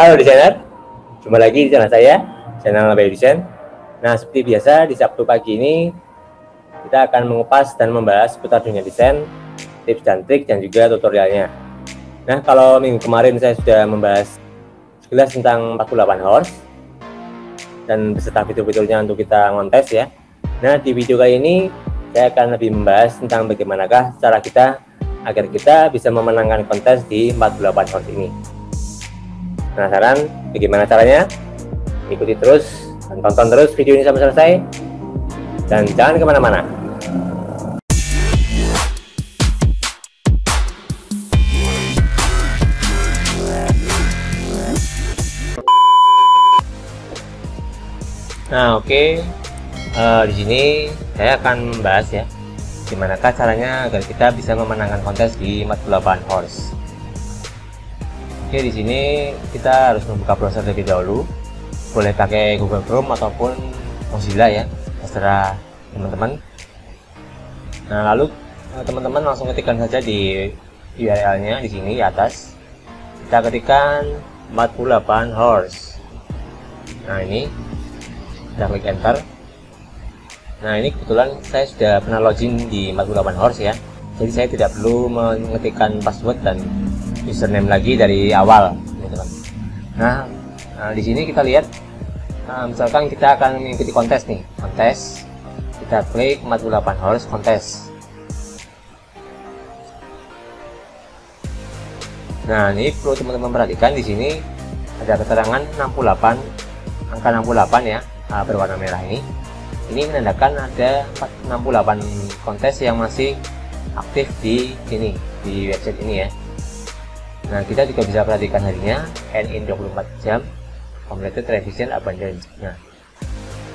Halo desainer, jumpa lagi di channel saya, channel By Design. Nah, seperti biasa di Sabtu pagi ini kita akan mengupas dan membahas seputar dunia desain, tips dan trik dan juga tutorialnya. Nah, kalau minggu kemarin saya sudah membahas sekilas tentang 48 horse dan beserta fitur-fiturnya untuk kita ngontes ya. Nah, di video kali ini saya akan lebih membahas tentang bagaimanakah cara kita agar kita bisa memenangkan kontes di 48 horse ini. Penasaran bagaimana caranya? Ikuti terus dan tonton terus video ini sampai selesai dan jangan kemana-mana. Nah, oke. Di sini saya akan membahas ya bagaimanakah caranya agar kita bisa memenangkan kontes di 48 horse. Oke, di sini kita harus membuka browser terlebih dahulu. Boleh pakai Google Chrome ataupun Mozilla ya, terserah teman-teman. Nah, lalu teman-teman langsung ketikkan saja di URL-nya di sini di atas. Kita ketikkan 48 horse. Nah, ini kita klik enter. Nah, ini kebetulan saya sudah pernah login di 48 horse ya. Jadi saya tidak perlu mengetikkan password dan username lagi dari awal, teman-teman. Nah, di sini kita lihat, misalkan kita akan mengikuti kontes nih, kontes. Kita klik 48 horse kontes. Nah, ini perlu teman-teman perhatikan di sini ada keterangan 68, angka 68 ya, berwarna merah ini. Ini menandakan ada 68 kontes yang masih aktif di sini, di website ini ya. Nah, kita juga bisa perhatikan harinya, end in 24 jam, completed revision abandoned.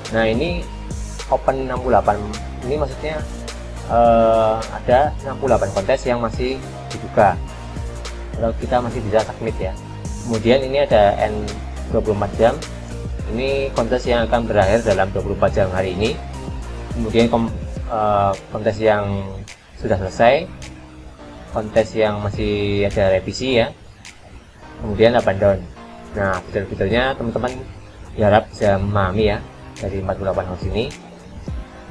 Nah, ini open 68, ini maksudnya ada 68 kontes yang masih dibuka, kalau kita masih bisa submit ya. Kemudian ini ada end 24 jam, ini kontes yang akan berakhir dalam 24 jam hari ini. Kemudian kontes yang sudah selesai, kontes yang masih ada revisi ya, kemudian abandon. Nah, fitur-fiturnya teman-teman harap bisa memahami ya dari 48 horse ini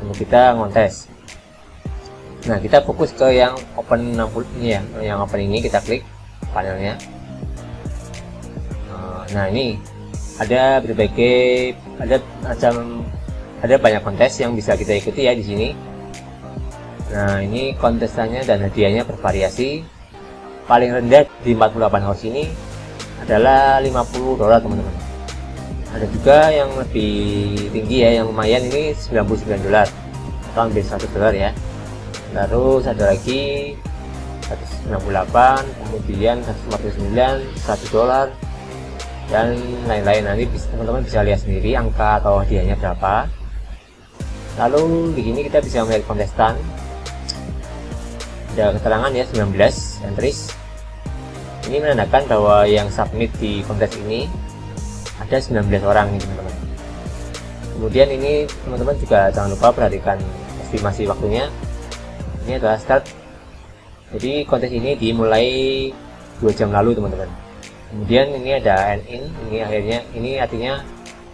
untuk kita ngontes. Nah, kita fokus ke yang open 60 ini ya, yang open ini kita klik panelnya. Nah, ini ada berbagai, ada banyak kontes yang bisa kita ikuti ya di sini. Nah, ini kontestannya dan hadiahnya bervariasi. Paling rendah di 48 horse ini adalah $50, teman-teman. Ada juga yang lebih tinggi ya, yang lumayan, ini $99 atau hampir $100 ya. Terus ada lagi 168, kemudian 149, $100 dan lain-lain. Nanti teman-teman bisa lihat sendiri angka atau hadiahnya berapa. Lalu di sini kita bisa melihat kontestan. Ada keterangan ya 19 entries. Ini menandakan bahwa yang submit di kontes ini ada 19 orang nih, teman-teman. Kemudian ini teman-teman juga jangan lupa perhatikan estimasi waktunya. Ini adalah start. Jadi kontes ini dimulai 2 jam lalu, teman-teman. Kemudian ini ada end in, ini akhirnya, ini artinya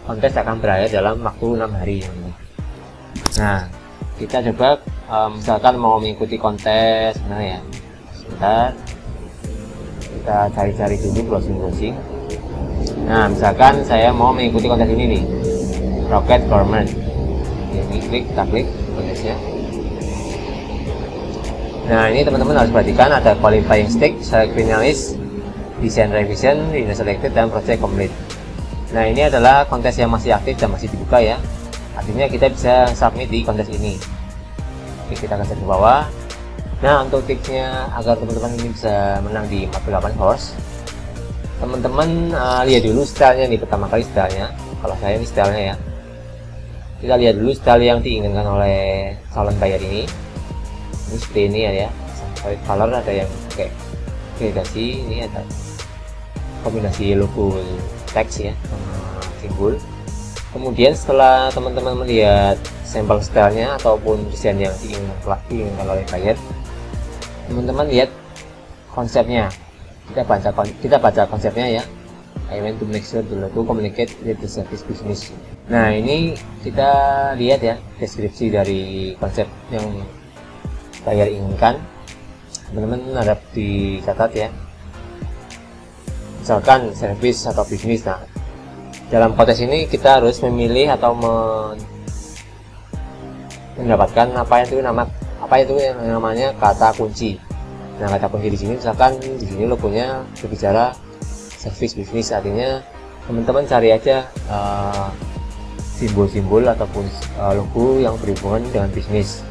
kontes akan berakhir dalam waktu 6 hari, teman-teman. Nah, kita coba misalkan mau mengikuti kontes mana ya, sebentar kita cari-cari dulu, browsing. Nah, misalkan saya mau mengikuti kontes ini nih, Rocket Government. Ini kita klik kontesnya. Nah, ini teman-teman harus perhatikan ada qualifying stage, select finalist, design revision, winner selected, dan project complete. Nah, ini adalah kontes yang masih aktif dan masih dibuka ya, artinya kita bisa submit di kontes ini. Oke, kita geser ke bawah. Nah, untuk tipsnya agar teman-teman ini bisa menang di 48 horse, teman-teman lihat dulu stylenya nih, pertama kali stylenya. Kalau saya ini stylenya ya, kita lihat dulu style yang diinginkan oleh calon buyer ini. Ini seperti ini ya, sampai color ada yang pakai gradasi, ini ada kombinasi logo teks ya sama simbol. Kemudian setelah teman-teman melihat sampel stylenya ataupun desain yang diinginkan oleh buyer, teman-teman lihat konsepnya. Kita baca konsepnya ya, I want to make sure to communicate with the service business. Nah, ini kita lihat ya deskripsi dari konsep yang buyer inginkan. Teman-teman harap dicatat ya. Misalkan service atau bisnis. Nah, dalam konteks ini kita harus memilih atau mendapatkan apa itu yang namanya kata kunci. Nah, kata kunci di sini misalkan di sini logonya berbicara service bisnis, artinya teman-teman cari aja simbol-simbol ataupun logo yang berhubungan dengan bisnis.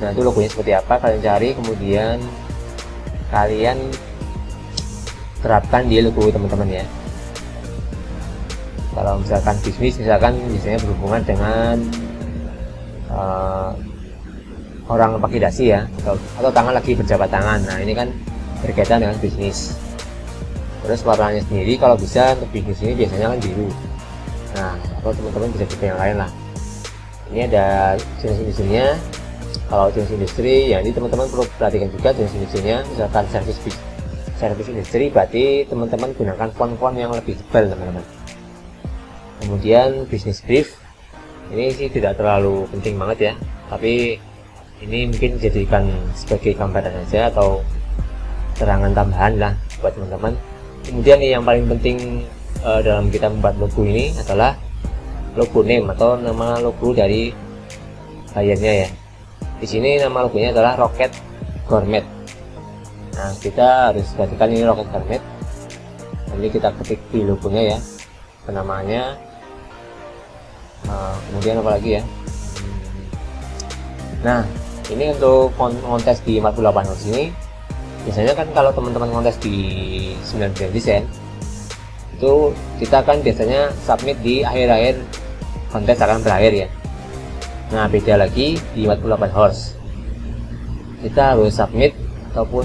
Nah, itu logonya seperti apa kalian cari, kemudian kalian terapkan di logo teman-teman ya. Kalau misalkan bisnis, misalkan biasanya berhubungan dengan orang pakai dasi ya, atau tangan lagi berjabat tangan. Nah, ini kan berkaitan dengan bisnis. Terus warnanya sendiri kalau bisa untuk bisnis ini biasanya kan biru. Nah, atau teman-teman bisa coba yang lain lah. Ini ada jenis industrinya. Kalau jenis industri ya, ini teman-teman perlu perhatikan juga jenis industrinya. Misalkan service industri, berarti teman-teman gunakan font-font yang lebih tebal teman-teman. Kemudian business brief, ini sih tidak terlalu penting banget ya, tapi ini mungkin dijadikan sebagai gambaran saja atau terangan tambahan lah buat teman-teman. Kemudian yang paling penting dalam kita membuat logo ini adalah logo name atau nama logo dari bayarnya ya. Di sini nama logonya adalah Rocket Gourmet. Nah, kita harus perhatikan ini Rocket Gourmet. Nanti kita ketik di logonya ya, penamaannya. Kemudian apa lagi ya? Nah, ini untuk kontes di 48 Hours ini, biasanya kan kalau teman-teman kontes di 9 Brilliant Design itu kita kan biasanya submit di akhir-akhir kontes akan berakhir ya. Nah, beda lagi di 48 Hours, kita harus submit ataupun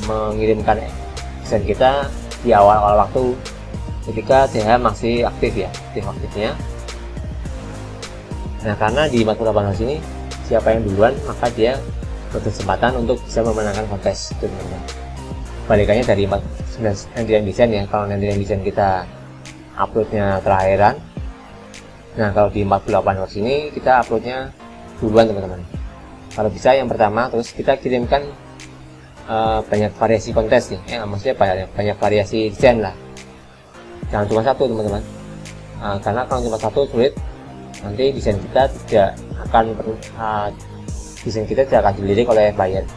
mengirimkan desain kita di awal-awal waktu ketika CH masih aktif ya, aktifnya. Nah, karena di 48 Hours ini siapa yang duluan maka dia berkesempatan untuk bisa memenangkan kontes itu teman-teman. Balikannya dari 99 desain ya, kalau 99 desain kita uploadnya terakhiran. Nah, kalau di 48 Hours ini kita uploadnya duluan teman-teman. Kalau bisa yang pertama, terus kita kirimkan banyak variasi kontes nih ya, maksudnya banyak variasi desain lah, jangan cuma satu teman-teman. Karena kalau cuma satu sulit, nanti desain kita tidak akan dilirik oleh buyer.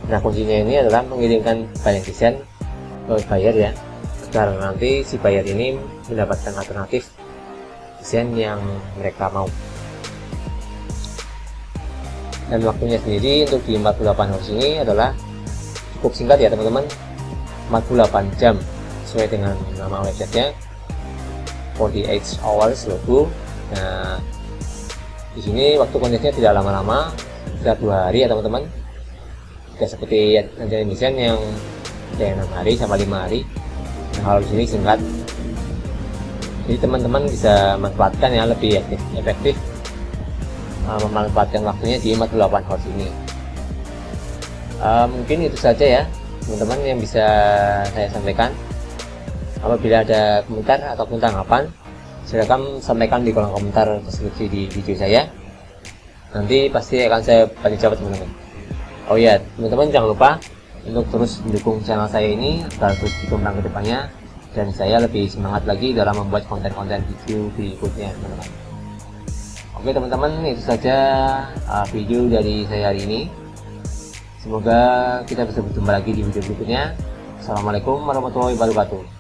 Nah, kuncinya ini adalah mengirimkan banyak desain ke buyer ya, agar nanti si buyer ini mendapatkan alternatif desain yang mereka mau. Dan waktunya sendiri untuk di 48 Hours ini adalah cukup singkat ya teman-teman, 48 jam sesuai dengan nama websitenya, 48 hours logo. Nah, di sini waktu kontesnya tidak lama-lama, sekitar 2 hari ya teman-teman. Tidak seperti nanti desain yang ada yang 6 hari sampai 5 hari. Nah, kalau di sini singkat, jadi teman-teman bisa manfaatkan ya, lebih efektif memanfaatkan waktunya di 48 Hours ini. Mungkin itu saja ya teman-teman yang bisa saya sampaikan. Apabila ada komentar ataupun tanggapan, silakan sampaikan di kolom komentar deskripsi di video saya. Nanti pasti akan saya bantu jawab teman-teman. Oh ya teman-teman, jangan lupa untuk terus mendukung channel saya ini agar terus berkembang ke depannya, dan saya lebih semangat lagi dalam membuat konten-konten video berikutnya teman-teman. Oke teman-teman, itu saja video dari saya hari ini. Semoga kita bisa berjumpa lagi di video berikutnya. Assalamualaikum warahmatullahi wabarakatuh.